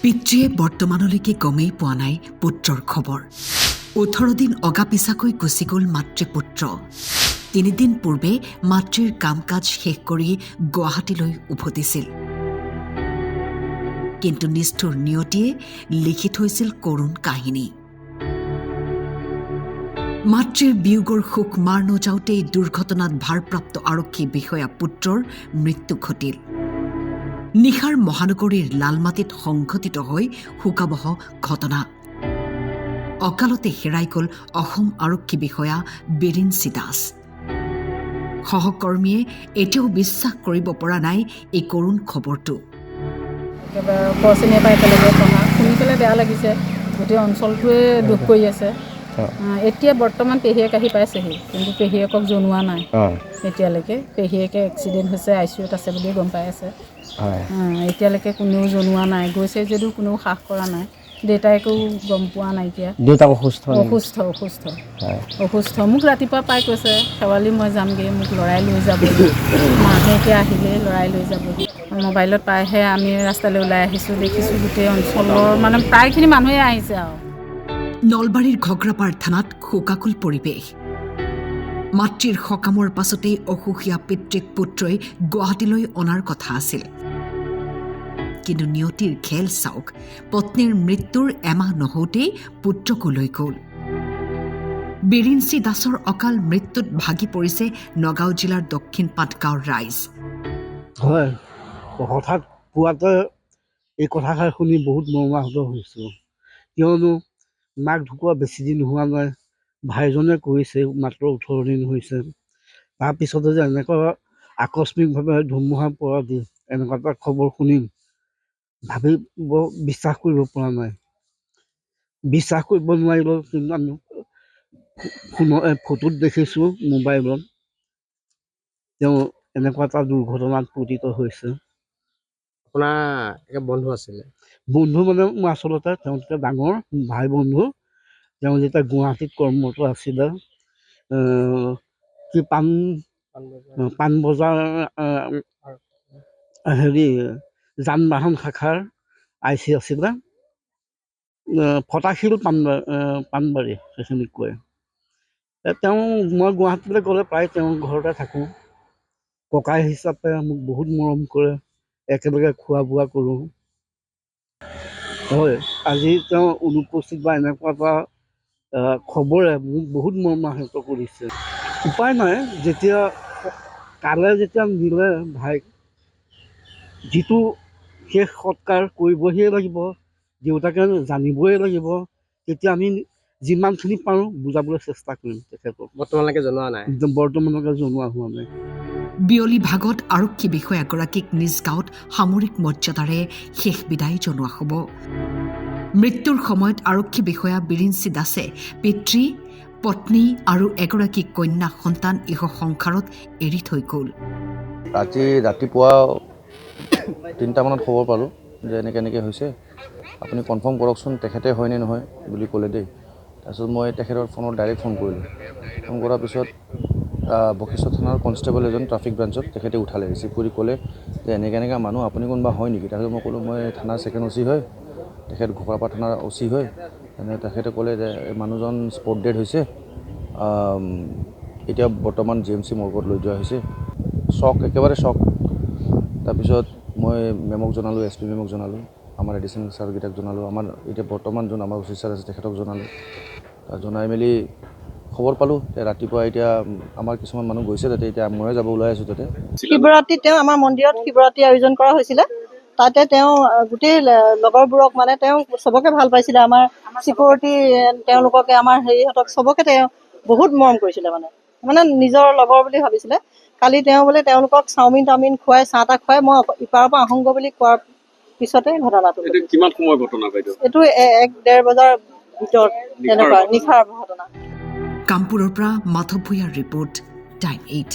পিতৃয়ে বৰ্তমানলৈকে গমেই পোৱা নাই পুত্ৰৰ খবৰ। 18 দিন অগাপিছাকৈ গুচি গ'ল মাতৃপুত্ৰ। 3 দিন পূৰ্বে মাতৃৰ কাম কাজ শেষ কৰি গুৱাহাটীলৈ উভতিছিল। কিন্তু নিষ্ঠুৰ নিয়তিয়ে লিখি থৈছিল কৰুণ কাহিনী। মাতৃৰ বিয়োগৰ শোক মাৰ নযাওঁতেই দুৰ্ঘটনাত ভাৰপ্ৰাপ্ত আৰক্ষী বিষয়া পুত্ৰৰ মৃত্যু ঘটিল। নিশাৰ মহানগৰীৰ লালমাটিত সংঘটিত হৈ শোকাবহ ঘটনা। অকালতে হেৰাই গ'ল অসম আৰক্ষী বিষয়া বিৰিঞ্চি দাস। সহকৰ্মীয়ে এতিয়াও বিশ্বাস কৰিব পৰা নাই এই কৰুণ খবৰটো। একেবাৰে একেলগে পঢ়া শুনি পেলাই বেয়া লাগিছে। গোটেই অঞ্চলটোৱে দুখ কৰি আছে। এতিয়া বৰ্তমান পেহীয়েক আহি পাইছেহি, কিন্তু পেহীয়েকক জনোৱা নাই এতিয়ালৈকে। পেহীয়েকে এক্সিডেণ্ট হৈছে, ICUত আছে বুলিয়ে গম পাই আছে। এতিয়ালৈকে কোনেও জনোৱা নাই, গৈছে যদিও কোনেও সাহ কৰা নাই। দেউতাইকো গম পোৱা নাইকিয়া। দেউতাক অসুস্থ। মোক ৰাতিপুৱা পাই কৈছে, শেৱালি মই যামগৈ, মোক লৰাই লৈ যাবহি। মাহে এতিয়া আহিলেই লৰাই লৈ যাবহি। মোবাইলত পাইহে আমি ৰাস্তালৈ ওলাই আহিছোঁ, দেখিছোঁ গোটেই অঞ্চলৰ মানে প্ৰায়খিনি মানুহে আহিছে আৰু। নলবাৰীৰ ঘগ্ৰাপাৰ থানাত শোকাকুল পৰিৱেশ। মাতৃৰ সকামৰ পাছতেই অসুখীয়া পিতৃক পুত্ৰই গুৱাহাটীলৈ অনাৰ কথা আছিল। কিন্তু নিয়তিৰ খেল চাওক, পত্নীৰ মৃত্যুৰ এমাহ নহওঁতেই পুত্ৰকো লৈ গ'ল। বিৰিঞ্চি দাসৰ অকাল মৃত্যুত ভাগি পৰিছে নগাঁও জিলাৰ দক্ষিণ পাটগাঁৱৰ ৰাইজ। হয়, হঠাৎ পুৱাতে এই কথাষাৰ শুনি বহুত মৰ্মাহত হৈছোঁ। কিয়নো মাক ঢুকোৱা বেছি দিন হোৱা নাই, ভাইজনে কৰিছে মাত্ৰ 18 দিন হৈছে। তাৰপিছতে যে এনেকুৱা আকস্মিকভাৱে ধুমুহা পৰা দি এনেকুৱা এটা খবৰ শুনিম বিশ্বাস কৰিব পৰা নাই। বিশ্বাস কৰিব নোৱাৰিলেও কিন্তু আমি ফটোত দেখিছোঁ মোবাইলত তেওঁ এনেকুৱা এটা দুৰ্ঘটনাত পতিত হৈছে। আপোনাৰ বন্ধু আছিলে? বন্ধু মানে মোৰ আচলতে তেওঁ তেতিয়া ডাঙৰ ভাই বন্ধু। তেওঁ যেতিয়া গুৱাহাটীত কৰ্মৰত আছিলে, কি পাণবজাৰ যান বাহন শাখাৰ IC আছিলে, ফটাশিল পাণবাৰী সেইখিনিক কয়। তেওঁ মই গুৱাহাটীলৈ গ'লে প্ৰায় তেওঁৰ ঘৰতে থাকোঁ। ককাই হিচাপে মোক বহুত মৰম কৰে, একেলগে খোৱা বোৱা কৰোঁ। হয়, আজি তেওঁ অনুপস্থিত বা এনেকুৱা এটা খবৰে মোক বহুত মৰ্মাহত কৰিছে। উপায় নাই, যেতিয়া নিলে ভাইক, যিটো শেষ সৎকাৰ কৰিবহিয়ে লাগিব, দেউতাকে জানিবই লাগিব। তেতিয়া আমি যিমানখিনি পাৰোঁ বুজাবলৈ চেষ্টা কৰিম তেখেতক। বৰ্তমানলৈকে জনোৱা নাই? বৰ্তমানলৈকে জনোৱা হোৱা নাই। বিয়লি ভাগত আৰক্ষী বিষয়াগৰাকীক নিজ গাঁৱত সামৰিক মৰ্যাদাৰে শেষ বিদায় জনোৱা হ'ব। মৃত্যুৰ সময়ত আৰক্ষী বিষয়া বিৰিঞ্চি দাসে পিতৃ, পত্নী আৰু এগৰাকী কন্যা সন্তান ইহ সংসাৰত এৰি থৈ গ'ল। ৰাতিপুৱা 3টামানত খবৰ পালোঁ যে এনেকৈ হৈছে, আপুনি কনফাৰ্ম কৰকচোন তেখেতে হয়নে নহয় বুলি ক'লে দেই। তাৰপিছত মই তেখেতৰ ফোনত ডাইৰেক্ট ফোন কৰিলোঁ। ফোন কৰাৰ পিছত বশিষ্ঠ থানাৰ কনষ্টেবল এজন ট্ৰাফিক ব্ৰাঞ্চত তেখেতে উঠালে, ৰিচিভ কৰি ক'লে যে এনেকৈ মানুহ আপুনি কোনোবা হয় নেকি? তাৰপিছত মই ক'লোঁ মই থানাৰ ছেকেণ্ড OC হয়, তেখেত ঘোঁৰাপাৰ থানাৰ OC হয়। তেখেতে ক'লে যে মানুহজন স্পট ডেড হৈছে, এতিয়া বৰ্তমান GMC মৰ্গত লৈ যোৱা হৈছে। একেবাৰে শ্বক। তাৰপিছত মই মেমক জনালোঁ, SP মেমক জনালোঁ, আমাৰ এডিশ্যনেল ছাৰকেইটাক জনালোঁ, আমাৰ এতিয়া বৰ্তমান যোন আমাৰ অফিচাৰ আছে তেখেতক জনালোঁ। জনাই মেলি খবৰ পালোঁ ৰাতিপুৱা। এতিয়া আমাৰ কিছুমান মানুহ গৈছে তাতে, এতিয়া ময়ে যাব ওলাই আছোঁ তাতে। শিৱৰাত্ৰি তেওঁ আমাৰ মন্দিৰত শিৱৰাত্ৰি আয়োজন কৰা হৈছিলে। তাতে তেওঁ গোটেই লগৰবোৰক মানে তেওঁ চবকে ভাল পাইছিলে। আমাৰ চিকিউৰিটি তেওঁলোককে, আমাৰ হেৰিহঁতক চবকে তেওঁ বহুত মৰম কৰিছিলে, মানে নিজৰ লগৰ বুলি ভাবিছিলে। কালি তেওঁ বোলে তেওঁলোকক চাওমিন খুৱাই, চাহ তাহ খুৱাই মই ইপাৰৰ পৰা আহোংগৈ বুলি কোৱাৰ পিছতে ঘটনাটো। কিমান সময়ৰ ঘটনা বাইদেউ? এইটো 1-1.5 বজাৰ ভিতৰত তেনেকুৱা নিশাৰ ঘটনা। কামপুৰৰ পৰা মাধৱ ভূঞাৰ ৰিপৰ্ট, টাইম 8।